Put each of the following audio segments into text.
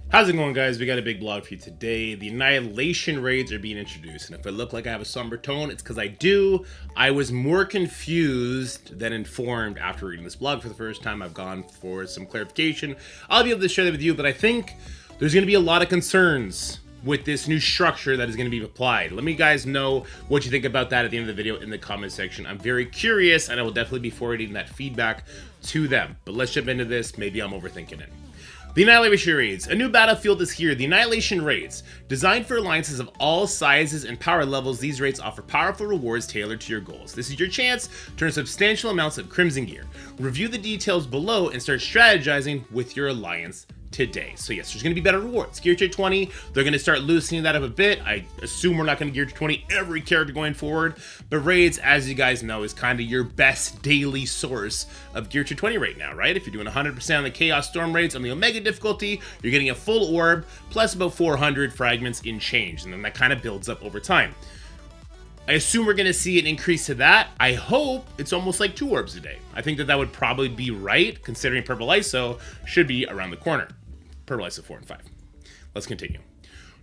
How's it going, guys? We got a big blog for you today. The Annihilation raids are being introduced, and if I look like I have a somber tone, it's because I do. I was more confused than informed after reading this blog for the first time. I've gone for some clarification. I'll be able to share that with you, but I think there's going to be a lot of concerns with this new structure that is going to be applied. Let me guys know what you think about that at the end of the video in the comment section. I'm very curious, and I will definitely be forwarding that feedback to them. But let's jump into this. Maybe I'm overthinking it. The Annihilation Raids. A new battlefield is here. The Annihilation Raids. Designed for alliances of all sizes and power levels, these raids offer powerful rewards tailored to your goals. This is your chance to earn substantial amounts of Crimson gear. Review the details below and start strategizing with your alliance today. So yes, there's going to be better rewards. Gear tier 20, they're going to start loosening that up a bit. I assume we're not going to gear tier 20 every character going forward, but raids, as you guys know, is kind of your best daily source of gear tier 20 right now, right? If you're doing 100% on the Chaos Storm raids on the Omega difficulty, you're getting a full orb plus about 400 fragments in change, and then that kind of builds up over time. I assume we're going to see an increase to that. I hope it's almost like 2 orbs a day. I think that would probably be right, considering Purple ISO should be around the corner. Purple ISO 4 and 5. Let's continue.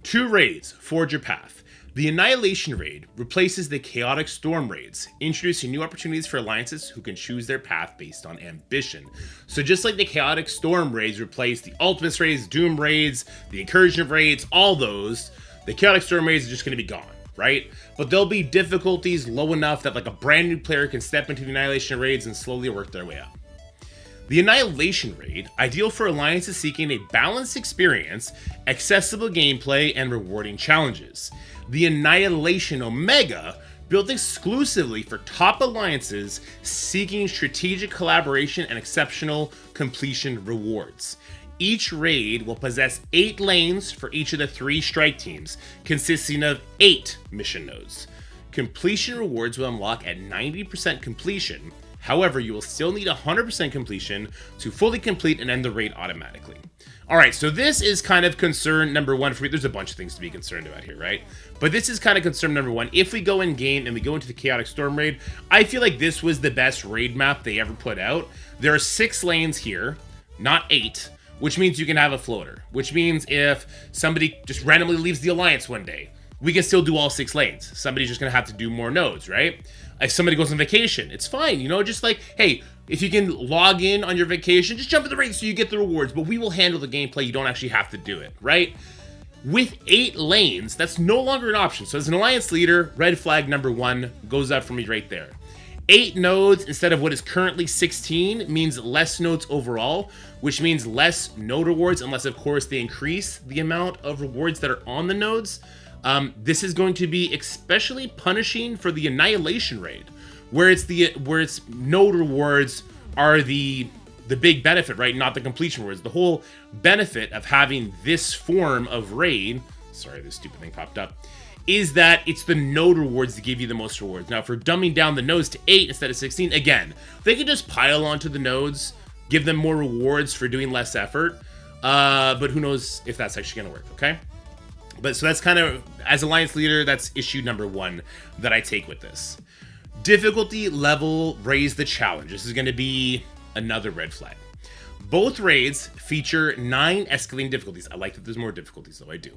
2 raids, forge your path. The Annihilation raid replaces the Chaotic Storm raids, introducing new opportunities for alliances who can choose their path based on ambition. So just like the Chaotic Storm raids replaced the Ultimates raids, Doom raids, the Incursion raids, all those, the Chaotic Storm raids are just going to be gone, right? But there'll be difficulties low enough that like a brand new player can step into the Annihilation raids and slowly work their way up. The Annihilation raid, ideal for alliances seeking a balanced experience, accessible gameplay, and rewarding challenges. The Annihilation Omega, built exclusively for top alliances seeking strategic collaboration and exceptional completion rewards. Each raid will possess 8 lanes for each of the 3 strike teams, consisting of 8 mission nodes. Completion rewards will unlock at 90% completion. However, you will still need 100% completion to fully complete and end the raid automatically. Alright, so this is kind of concern number 1 for me. There's a bunch of things to be concerned about here, right? But this is kind of concern number 1. If we go in game and we go into the Chaotic Storm raid, I feel like this was the best raid map they ever put out. There are 6 lanes here, not 8. Which means you can have a floater. Which means if somebody just randomly leaves the alliance one day, we can still do all 6 lanes. Somebody's just going to have to do more nodes, right? If somebody goes on vacation, it's fine, you know, just like, hey, if you can log in on your vacation, just jump in the raid so you get the rewards, but we will handle the gameplay. You don't actually have to do it, right? With 8 lanes, that's no longer an option. So as an alliance leader, red flag number 1 goes up for me right there. 8 nodes instead of what is currently 16 means less nodes overall, which means less node rewards, unless of course they increase the amount of rewards that are on the nodes. This is going to be especially punishing for the Annihilation raid, where it's node rewards are the big benefit, right? Not the completion rewards. The whole benefit of having this form of raid, sorry, this stupid thing popped up, is that it's the node rewards that give you the most rewards. Now, for dumbing down the nodes to 8 instead of 16, again, they can just pile onto the nodes, give them more rewards for doing less effort, but who knows if that's actually going to work, okay? But so that's kind of, as Alliance Leader, that's issue number 1 that I take with this. Difficulty level, raise the challenge. This is going to be another red flag. Both raids feature 9 escalating difficulties. I like that there's more difficulties, though I do.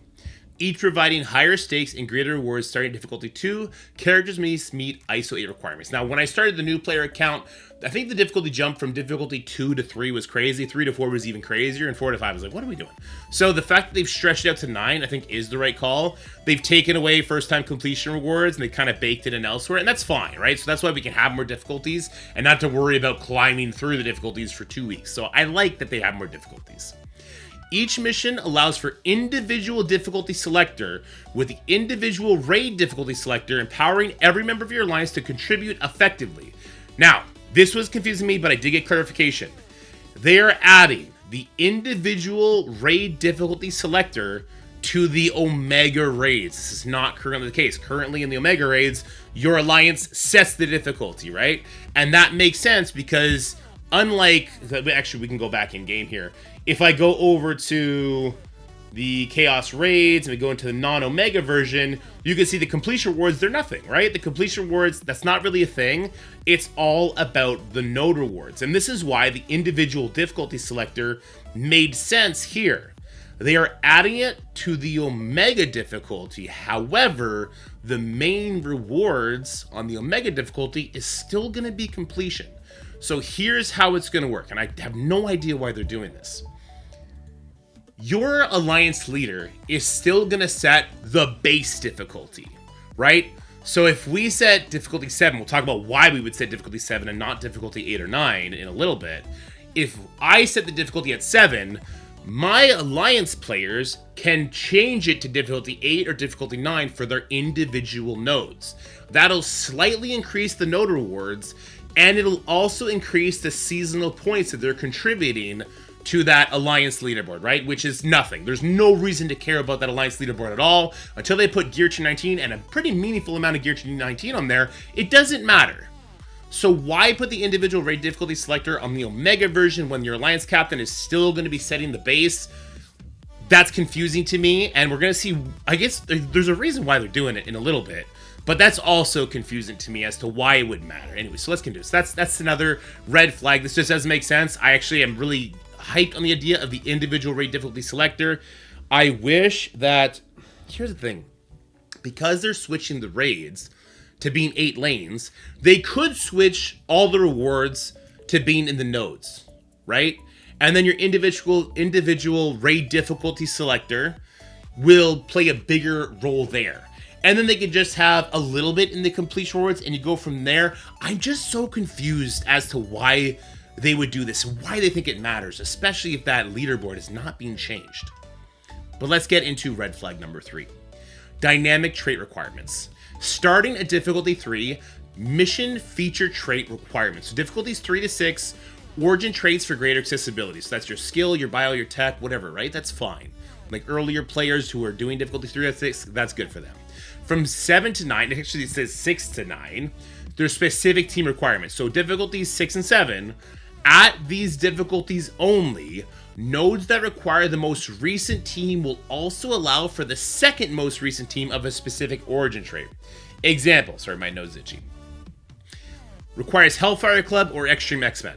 Each providing higher stakes and greater rewards starting difficulty 2. Characters must meet ISO 8 requirements. Now, when I started the new player account, I think the difficulty jump from difficulty 2 to 3 was crazy. 3 to 4 was even crazier, and 4 to 5 was like, what are we doing? So the fact that they've stretched it out to 9, I think, is the right call. They've taken away first-time completion rewards, and they kind of baked it in elsewhere, and that's fine, right? So that's why we can have more difficulties and not to worry about climbing through the difficulties for 2 weeks. So I like that they have more difficulties. Each mission allows for individual difficulty selector, with the individual raid difficulty selector empowering every member of your alliance to contribute effectively. Now, this was confusing me, but I did get clarification. They are adding the individual raid difficulty selector to the Omega raids. This is not currently the case. Currently in the Omega raids, your alliance sets the difficulty, right? And that makes sense because unlike, actually we can go back in game here. If I go over to the Chaos Raids and we go into the non-Omega version, you can see the completion rewards, they're nothing, right? The completion rewards, that's not really a thing. It's all about the node rewards. And this is why the individual difficulty selector made sense here. They are adding it to the Omega difficulty. However, the main rewards on the Omega difficulty is still going to be completion. So here's how it's going to work, and I have no idea why they're doing this. Your alliance leader is still going to set the base difficulty, right? So if we set difficulty 7, we'll talk about why we would set difficulty 7 and not difficulty 8 or 9 in a little bit. If I set the difficulty at 7, my alliance players can change it to difficulty 8 or difficulty 9 for their individual nodes. That'll slightly increase the node rewards, and it'll also increase the seasonal points that they're contributing to that alliance leaderboard, right? Which is nothing. There's no reason to care about that alliance leaderboard at all until they put Gear 219 and a pretty meaningful amount of Gear 219 on there. It doesn't matter. So why put the individual raid difficulty selector on the Omega version when your alliance captain is still going to be setting the base? That's confusing to me, and we're going to see, I guess there's a reason why they're doing it in a little bit, but that's also confusing to me as to why it would matter. Anyway, so let's continue. So that's another red flag. This just doesn't make sense. I actually am really hyped on the idea of the individual raid difficulty selector. I wish that, here's the thing, because they're switching the raids to being 8 lanes, they could switch all the rewards to being in the nodes, right? And then your individual raid difficulty selector will play a bigger role there. And then they could just have a little bit in the completion rewards and you go from there. I'm just so confused as to why they would do this, why they think it matters, especially if that leaderboard is not being changed. But let's get into red flag number 3. Dynamic trait requirements. Starting at difficulty 3, mission feature trait requirements. So difficulties 3 to 6, origin traits for greater accessibility. So that's your skill, your bio, your tech, whatever, right? That's fine. Like earlier players who are doing difficulty 3 to 6, that's good for them. From 7 to 9, actually it says 6 to 9, there's specific team requirements. So difficulties 6 and 7, at these difficulties only, nodes that require the most recent team will also allow for the second most recent team of a specific origin trait. Example, sorry, my nose is itchy. Requires Hellfire Club or Extreme X-Men.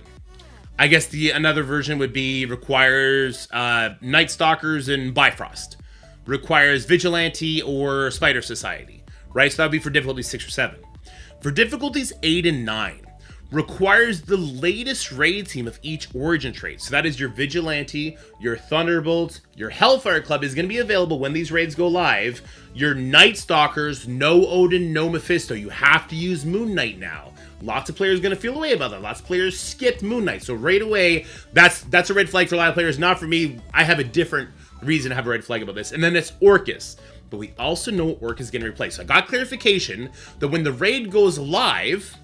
I guess another version would be requires Night Stalkers and Bifrost. Requires Vigilante or Spider Society, right? So that would be for difficulties 6 or 7. For difficulties 8 and 9, requires the latest raid team of each origin trait. So that is your Vigilante, your Thunderbolts, your Hellfire Club is going to be available when these raids go live. Your Night Stalkers, no Odin, no Mephisto. You have to use Moon Knight now. Lots of players are going to feel away about that. Lots of players skipped Moon Knight. So right away, that's a red flag for a lot of players. Not for me. I have a different reason to have a red flag about this. And then it's Orcus. But we also know what Orcus is going to replace. So I got clarification that when the raid goes live,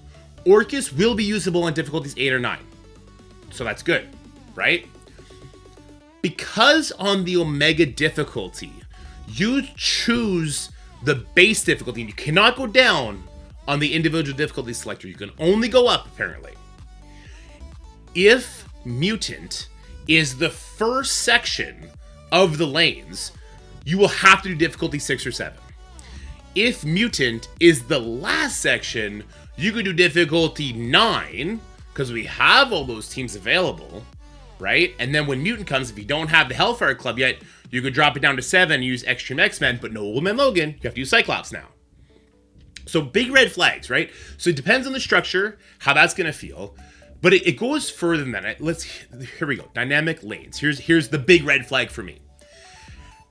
Orcus will be usable on difficulties 8 or 9. So that's good, right? Because on the Omega difficulty, you choose the base difficulty and you cannot go down on the individual difficulty selector. You can only go up, apparently. If Mutant is the first section of the lanes, you will have to do difficulty 6 or 7. If Mutant is the last section, you could do difficulty 9, because we have all those teams available, right? And then when Mutant comes, if you don't have the Hellfire Club yet, you could drop it down to 7 and use Extreme X-Men, but no Old Man Logan. You have to use Cyclops now. So big red flags, right? So it depends on the structure, how that's going to feel. But it goes further than that. Here we go. Dynamic lanes. Here's the big red flag for me.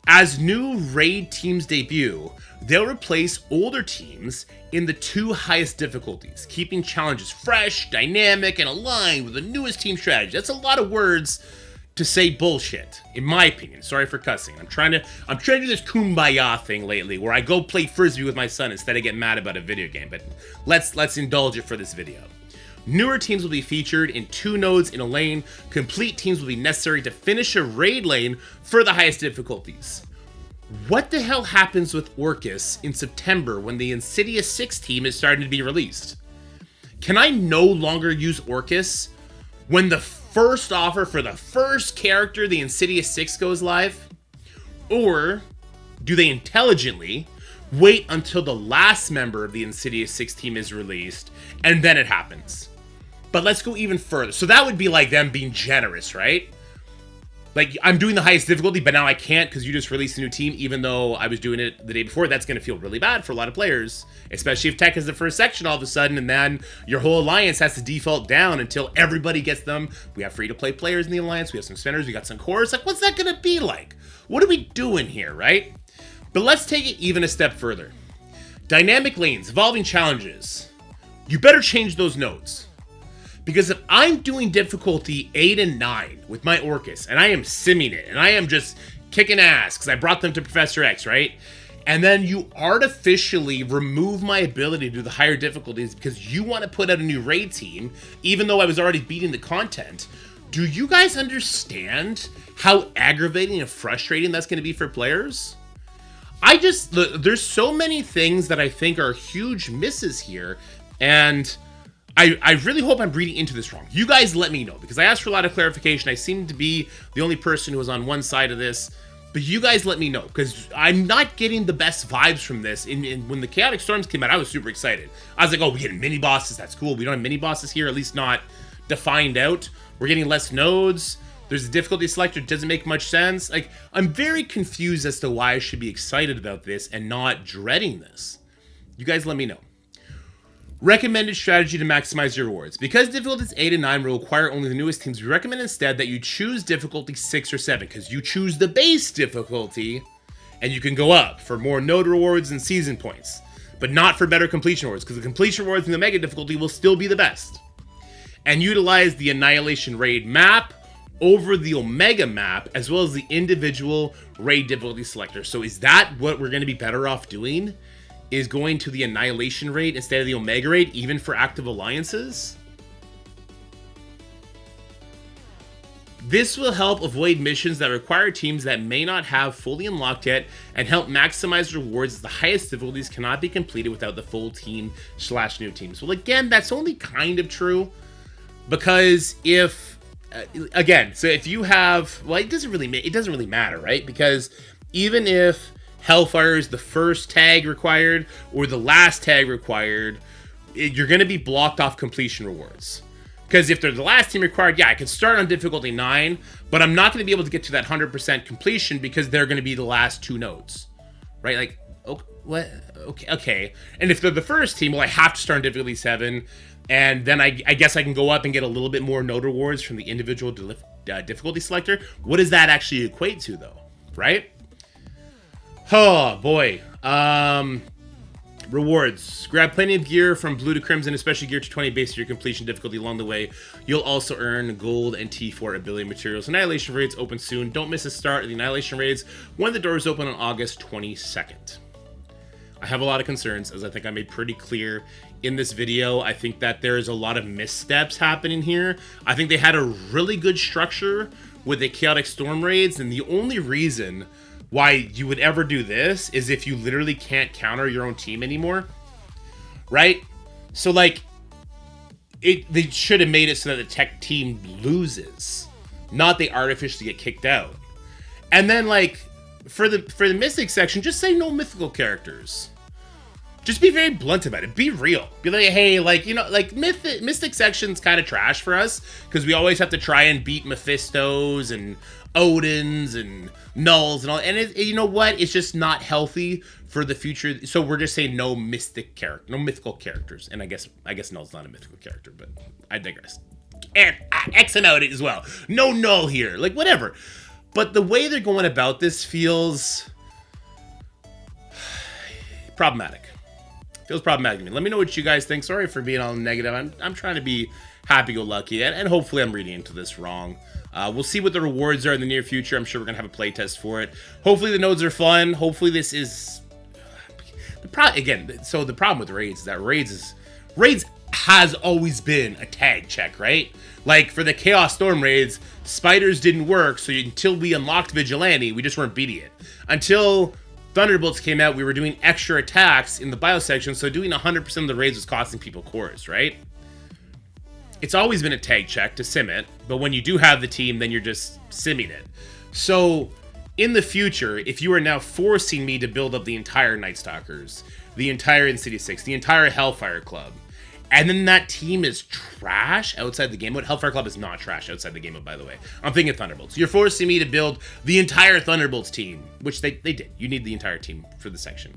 As new raid teams debut, they'll replace older teams in the 2 highest difficulties, keeping challenges fresh, dynamic, and aligned with the newest team strategy. That's a lot of words to say bullshit, in my opinion. Sorry for cussing. I'm trying to do this kumbaya thing lately, where I go play frisbee with my son instead of get mad about a video game. But let's indulge it for this video. Newer teams will be featured in 2 nodes in a lane. Complete teams will be necessary to finish a raid lane for the highest difficulties. What the hell happens with Orcus in September when the Insidious 6 team is starting to be released? Can I no longer use Orcus when the first offer for the first character, the Insidious 6, goes live? Or do they intelligently wait until the last member of the Insidious 6 team is released and then it happens? But let's go even further. So that would be like them being generous, right? like, I'm doing the highest difficulty, but now I can't because you just released a new team, even though I was doing it the day before. That's going to feel really bad for a lot of players, especially if tech is the first section all of a sudden, and then your whole alliance has to default down until everybody gets them. We have free-to-play players in the alliance. We have some spinners. We got some cores. Like, what's that going to be like? What are we doing here, right? But let's take it even a step further. Dynamic lanes, evolving challenges. You better change those nodes. Because if I'm doing difficulty 8 and 9 with my Orcus, and I am simming it, and I am just kicking ass, because I brought them to Professor X, right? And then you artificially remove my ability to do the higher difficulties because you want to put out a new raid team, even though I was already beating the content. Do you guys understand how aggravating and frustrating that's going to be for players? There's so many things that I think are huge misses here, and I really hope I'm reading into this wrong. You guys let me know, because I asked for a lot of clarification. I seem to be the only person who was on one side of this, but you guys let me know, because I'm not getting the best vibes from this. When the Chaotic Storms came out, I was super excited. I was like, oh, we're getting mini bosses. That's cool. We don't have mini bosses here, at least not defined out. We're getting less nodes. There's a difficulty selector. It doesn't make much sense. Like, I'm very confused as to why I should be excited about this and not dreading this. You guys let me know. Recommended strategy to maximize your rewards. Because difficulties 8 and 9 will require only the newest teams, we recommend instead that you choose difficulty 6 or 7, because you choose the base difficulty, and you can go up for more node rewards and season points, but not for better completion rewards, because the completion rewards in the mega difficulty will still be the best. And utilize the Annihilation raid map over the Omega map, as well as the individual raid difficulty selector. So is that what we're going to be better off doing? Is going to the Annihilation raid instead of the Omega raid, even for active alliances? This will help avoid missions that require teams that may not have fully unlocked yet, and help maximize rewards as the highest difficulties cannot be completed without the full team / new teams. Well, again, that's only kind of true, because if again, so if you have, well, it doesn't really matter, right? Because even if Hellfire is the first tag required or the last tag required, you're going to be blocked off completion rewards. Because if they're the last team required, yeah, I can start on difficulty 9, but I'm not going to be able to get to that 100% completion because they're going to be the last 2 nodes, right? Like, what? Okay. And if they're the first team, well, I have to start on difficulty 7, and then I guess I can go up and get a little bit more node rewards from the individual difficulty selector. What does that actually equate to, though, right? Oh, boy. Rewards. Grab plenty of gear from blue to crimson, especially gear to 20 based on your completion difficulty along the way. You'll also earn gold and T4 ability materials. Annihilation raids open soon. Don't miss the start of the Annihilation raids when the doors open on August 22nd. I have a lot of concerns, as I think I made pretty clear in this video. I think that there's a lot of missteps happening here. I think they had a really good structure with the Chaotic Storm raids, and the only reason why you would ever do this is if you literally can't counter your own team anymore, right? So, like, they should have made it so that the tech team loses, not they artificially get kicked out. And then, like, for the Mystic section, just say no mythical characters. Just be very blunt about it. Be real. Be like, hey, like, you know, like, Mystic section's kind of trash for us, because we always have to try and beat Mephistos and Odins and Nulls and all, and you know what? It's just not healthy for the future. So we're just saying no mythical characters. And I guess Null's not a mythical character, but I digress. And X and out as well. No Null here, like whatever. But the way they're going about this feels problematic. Feels problematic to me. Let me know what you guys think. Sorry for being all negative. I'm trying to be happy-go-lucky, and hopefully I'm reading into this wrong. We'll see what the rewards are in the near future. I'm sure we're going to have a playtest for it. Hopefully the nodes are fun. Hopefully this is... the problem with raids is that raids has always been a tag check, right? Like, for the Chaos Storm raids, Spiders didn't work, so until we unlocked Vigilante, we just weren't beating it. Until Thunderbolts came out, we were doing extra attacks in the bio section, so doing 100% of the raids was costing people cores, right? It's always been a tag check to sim it, but when you do have the team, then you're just simming it. So, in the future, if you are now forcing me to build up the entire Night Stalkers, the entire Insidious 6, the entire Hellfire Club, and then that team is trash outside the game mode. Hellfire Club is not trash outside the game mode, by the way. I'm thinking Thunderbolts. You're forcing me to build the entire Thunderbolts team, which they did. You need the entire team for the section.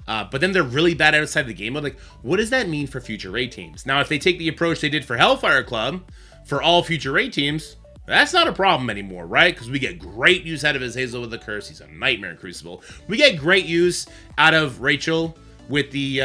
But then they're really bad outside the game mode. Like, what does that mean for future raid teams? Now, if they take the approach they did for Hellfire Club for all future raid teams, that's not a problem anymore, right? Because we get great use out of his Hazel with the Curse. He's a nightmare in Crucible. We get great use out of Rachel with the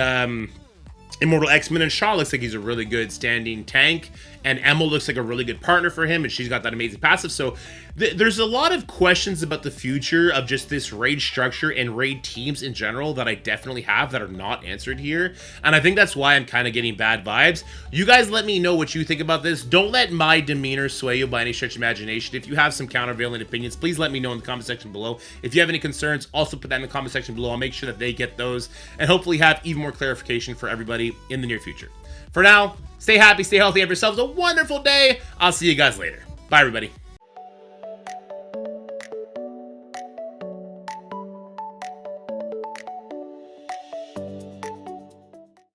Immortal X-Men, and Shaw looks like he's a really good standing tank, and Emma looks like a really good partner for him, and she's got that amazing passive. So there's a lot of questions about the future of just this raid structure and raid teams in general that I definitely have that are not answered here, and I think that's why I'm kind of getting bad vibes. You guys let me know what you think about this. Don't let my demeanor sway you by any stretch of imagination. If you have some countervailing opinions, please let me know in the comment section below. If you have any concerns, also put that in the comment section below. I'll make sure that they get those and hopefully have even more clarification for everybody in the near future. For now, stay happy, stay healthy, have yourselves a wonderful day. I'll see you guys later. Bye, everybody.